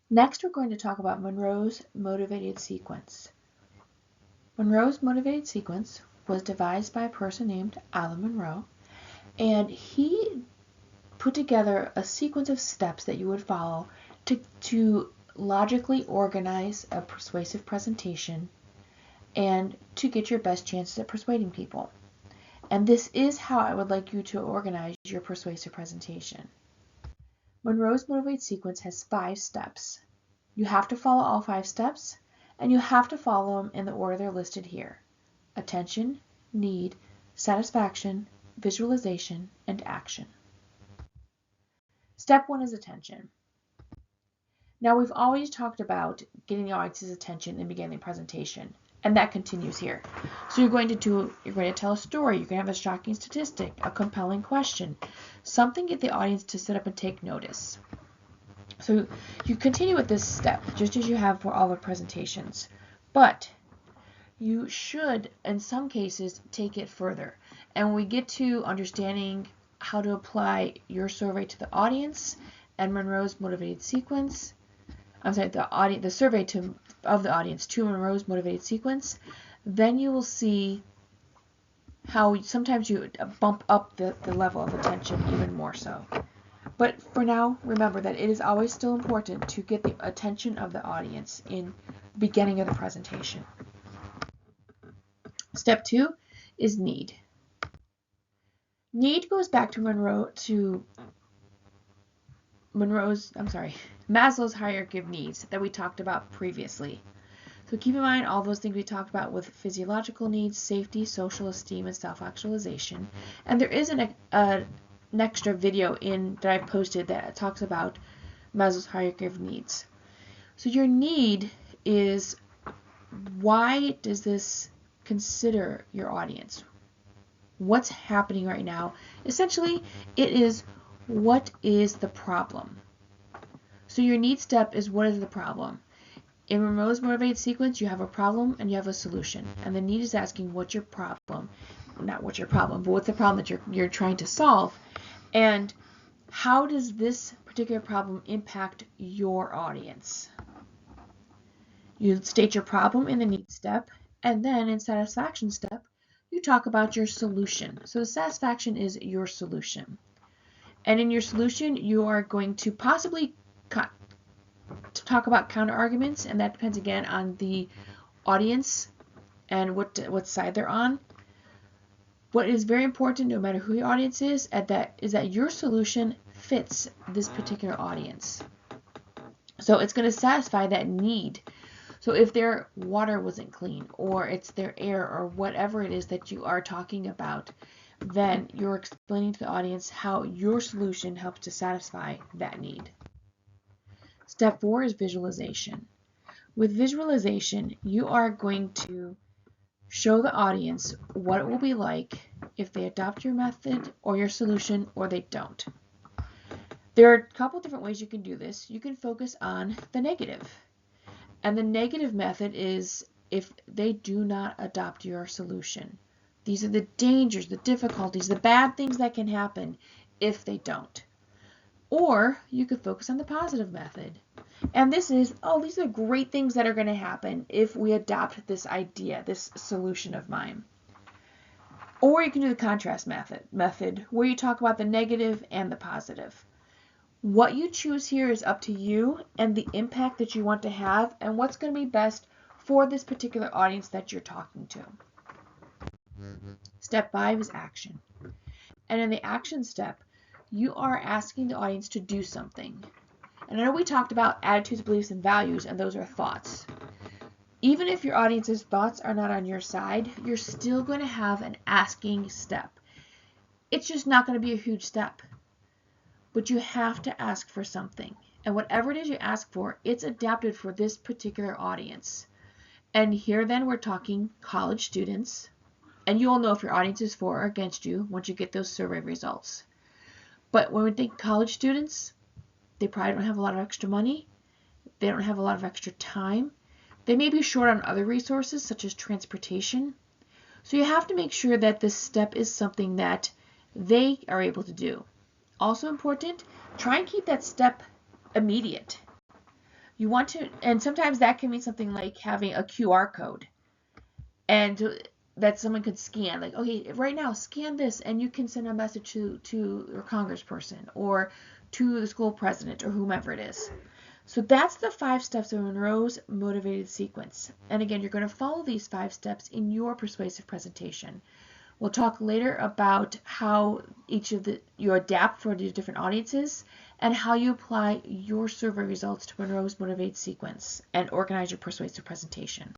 Next, we're going to talk about Monroe's motivated sequence. Monroe's motivated sequence was devised by a person named Alan Monroe, and he put together a sequence of steps that you would follow to logically organize a persuasive presentation and to get your best chances at persuading people. And this is how I would like you to organize your persuasive presentation. Monroe's motivated sequence has 5 steps. You have to follow all 5 steps, and you have to follow them in the order they're listed here: attention, need, satisfaction, visualization, and action. Step 1 is attention. Now, we've always talked about getting the audience's attention in the beginning of the presentation, and that continues here. So you're going to tell a story, you're going to have a shocking statistic, a compelling question, something to get the audience to sit up and take notice. So you continue with this step, just as you have for all the presentations, but you should, in some cases, take it further. And when we get to understanding how to apply your survey to the audience and Monroe's motivated sequence, the survey of the audience to Monroe's motivated sequence, then you will see how sometimes you bump up the level of attention even more so. But for now, remember that it is always still important to get the attention of the audience in the beginning of the presentation. Step 2 is need. Need goes back to Maslow's hierarchy of needs that we talked about previously. So keep in mind all those things we talked about with physiological needs, safety, social esteem, and self-actualization. And there is an extra video that I've posted that talks about Maslow's hierarchy of needs. So your need is, why does this consider your audience? What's happening right now? Essentially, it is, what is the problem? So your need step is, what is the problem? In Monroe's motivated sequence, you have a problem and you have a solution. And the need is asking, what's your problem? Not what's your problem, but what's the problem that you're trying to solve? And how does this particular problem impact your audience? You state your problem in the need step, and then in satisfaction step, you talk about your solution. So the satisfaction is your solution. And in your solution, you are going to possibly talk about counter arguments, and that depends again on the audience and what side they're on. What is very important, no matter who your audience is that your solution fits this particular audience. So it's going to satisfy that need. So if their water wasn't clean, or it's their air, or whatever it is that you are talking about, then you're explaining to the audience how your solution helps to satisfy that need. Step 4 is visualization. With visualization, you are going to show the audience what it will be like if they adopt your method or your solution, or they don't. There are a couple different ways you can do this. You can focus on the negative. And the negative method is if they do not adopt your solution. These are the dangers, the difficulties, the bad things that can happen if they don't. Or you could focus on the positive method. And this is, these are great things that are going to happen if we adopt this idea, this solution of mine. Or you can do the contrast method where you talk about the negative and the positive. What you choose here is up to you and the impact that you want to have and what's going to be best for this particular audience that you're talking to. Step 5 is action. And in the action step, you are asking the audience to do something. And I know we talked about attitudes, beliefs, and values, and those are thoughts. Even if your audience's thoughts are not on your side, you're still going to have an asking step. It's just not going to be a huge step. But you have to ask for something. And whatever it is you ask for, it's adapted for this particular audience. And here then we're talking college students. And you will know if your audience is for or against you once you get those survey results. But when we think college students, they probably don't have a lot of extra money. They don't have a lot of extra time. They may be short on other resources such as transportation. So you have to make sure that this step is something that they are able to do. Also important, try and keep that step immediate. You want to, and sometimes that can mean something like having a QR code and that someone could scan, like, okay, right now scan this and you can send a message to your congressperson or to the school president or whomever it is. So that's the 5 steps of Monroe's motivated sequence. And again, you're going to follow these 5 steps in your persuasive presentation. We'll talk later about how you adapt for the different audiences and how you apply your survey results to Monroe's motivated sequence and organize your persuasive presentation.